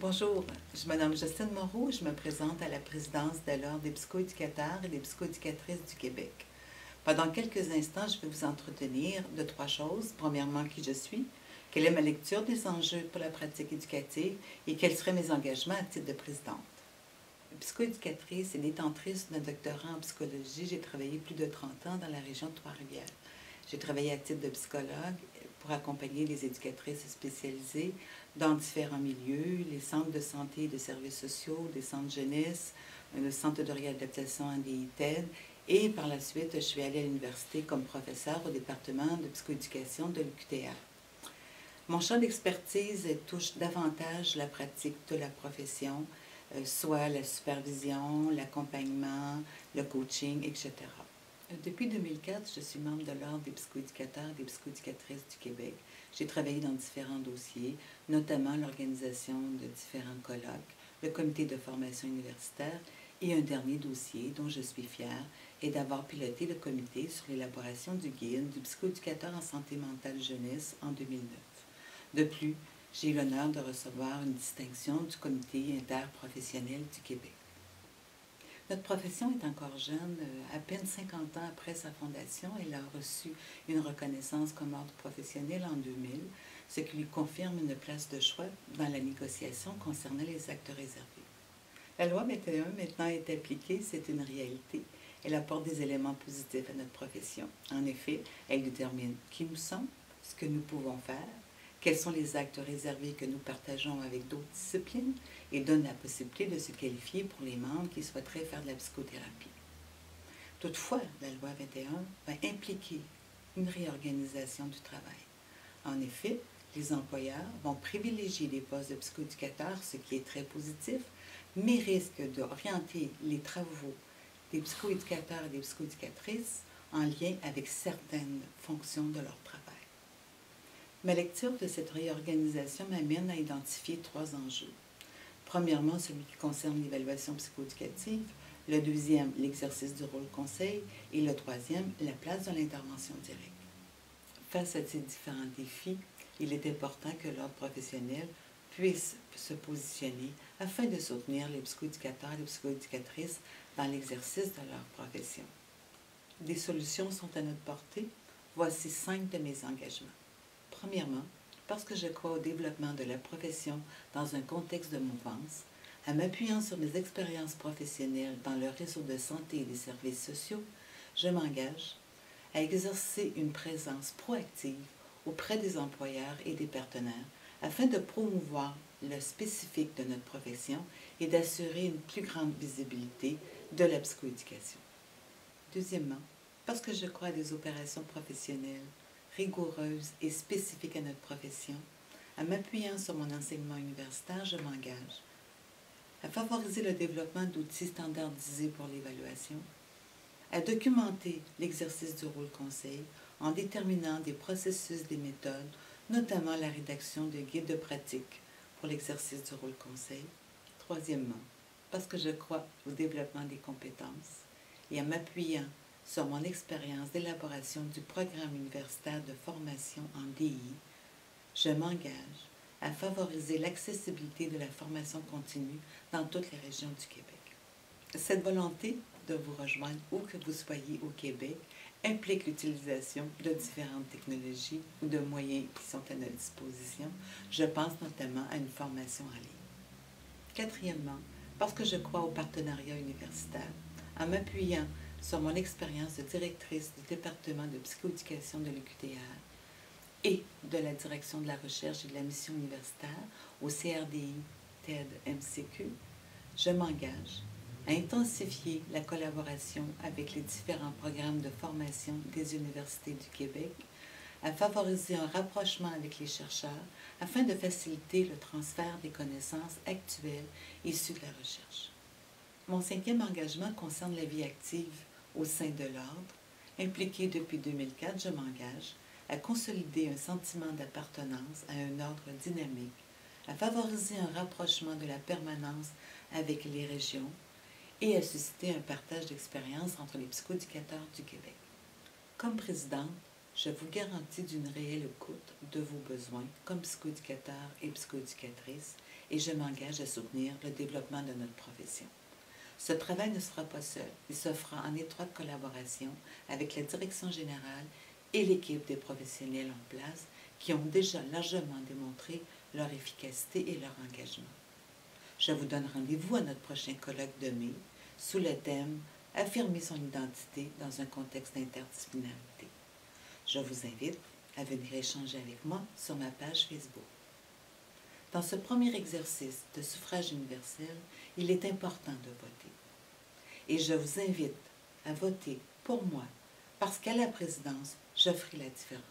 Bonjour, je me nomme Justine Moreau et je me présente à la présidence de l'Ordre des psychoéducateurs et des psychoéducatrices du Québec. Pendant quelques instants, je vais vous entretenir de trois choses. Premièrement, qui je suis, quelle est ma lecture des enjeux pour la pratique éducative et quels seraient mes engagements à titre de présidente. Psychoéducatrice et détentrice d'un doctorat en psychologie, j'ai travaillé plus de 30 ans dans la région de Trois-Rivières. J'ai travaillé à titre de psychologue pour accompagner les éducatrices spécialisées dans différents milieux, les centres de santé et de services sociaux, des centres jeunesse, le centre de réadaptation en DITED, et par la suite, je suis allée à l'université comme professeure au département de psychoéducation de l'UQTR. Mon champ d'expertise touche davantage la pratique de la profession, soit la supervision, l'accompagnement, le coaching, etc. Depuis 2004, je suis membre de l'Ordre des psychoéducateurs et des psychoéducatrices du Québec. J'ai travaillé dans différents dossiers, notamment l'organisation de différents colloques, le comité de formation universitaire et un dernier dossier dont je suis fière est d'avoir piloté le comité sur l'élaboration du guide du psychoéducateur en santé mentale jeunesse en 2009. De plus, j'ai eu l'honneur de recevoir une distinction du comité interprofessionnel du Québec. Notre profession est encore jeune. À peine 50 ans après sa fondation, elle a reçu une reconnaissance comme ordre professionnel en 2000, ce qui lui confirme une place de choix dans la négociation concernant les actes réservés. La loi 21 maintenant est appliquée, c'est une réalité. Elle apporte des éléments positifs à notre profession. En effet, elle détermine qui nous sommes, ce que nous pouvons faire, quels sont les actes réservés que nous partageons avec d'autres disciplines et donne la possibilité de se qualifier pour les membres qui souhaiteraient faire de la psychothérapie. Toutefois, la loi 21 va impliquer une réorganisation du travail. En effet, les employeurs vont privilégier les postes de psychoéducateurs, ce qui est très positif, mais risquent d'orienter les travaux des psychoéducateurs et des psychoéducatrices en lien avec certaines fonctions de leur travail. Ma lecture de cette réorganisation m'amène à identifier trois enjeux. Premièrement, celui qui concerne l'évaluation psychoéducative, le deuxième, l'exercice du rôle conseil, et le troisième, la place de l'intervention directe. Face à ces différents défis, il est important que l'ordre professionnel puisse se positionner afin de soutenir les psychoéducateurs et les psychoéducatrices dans l'exercice de leur profession. Des solutions sont à notre portée. Voici 5 de mes engagements. Premièrement, parce que je crois au développement de la profession dans un contexte de mouvance, en m'appuyant sur mes expériences professionnelles dans le réseau de santé et des services sociaux, je m'engage à exercer une présence proactive auprès des employeurs et des partenaires afin de promouvoir le spécifique de notre profession et d'assurer une plus grande visibilité de la psychoéducation. Deuxièmement, parce que je crois à des opérations professionnelles rigoureuse et spécifique à notre profession, en m'appuyant sur mon enseignement universitaire, je m'engage à favoriser le développement d'outils standardisés pour l'évaluation, à documenter l'exercice du rôle conseil en déterminant des processus, des méthodes, notamment la rédaction de guides de pratique pour l'exercice du rôle conseil. Troisièmement, parce que je crois au développement des compétences et en m'appuyant sur mon expérience d'élaboration du programme universitaire de formation en DI, je m'engage à favoriser l'accessibilité de la formation continue dans toutes les régions du Québec. Cette volonté de vous rejoindre où que vous soyez au Québec implique l'utilisation de différentes technologies ou de moyens qui sont à notre disposition. Je pense notamment à une formation en ligne. Quatrièmement, parce que je crois au partenariat universitaire, en m'appuyant sur mon expérience de directrice du département de psychoéducation de l'UQTR et de la direction de la recherche et de la mission universitaire au CRDI TED-MCQ, je m'engage à intensifier la collaboration avec les différents programmes de formation des universités du Québec, à favoriser un rapprochement avec les chercheurs afin de faciliter le transfert des connaissances actuelles issues de la recherche. Mon cinquième engagement concerne la vie active au sein de l'Ordre. Impliqué depuis 2004, je m'engage à consolider un sentiment d'appartenance à un ordre dynamique, à favoriser un rapprochement de la permanence avec les régions et à susciter un partage d'expériences entre les psychoéducateurs du Québec. Comme présidente, je vous garantis d'une réelle écoute de vos besoins comme psychoéducateurs et psychoéducatrices et je m'engage à soutenir le développement de notre profession. Ce travail ne se fera pas seul, il se fera en étroite collaboration avec la direction générale et l'équipe des professionnels en place qui ont déjà largement démontré leur efficacité et leur engagement. Je vous donne rendez-vous à notre prochain colloque de mai sous le thème « Affirmer son identité dans un contexte d'interdisciplinarité ». Je vous invite à venir échanger avec moi sur ma page Facebook. Dans ce premier exercice de suffrage universel, il est important de voter. Et je vous invite à voter pour moi, parce qu'à la présidence, je ferai la différence.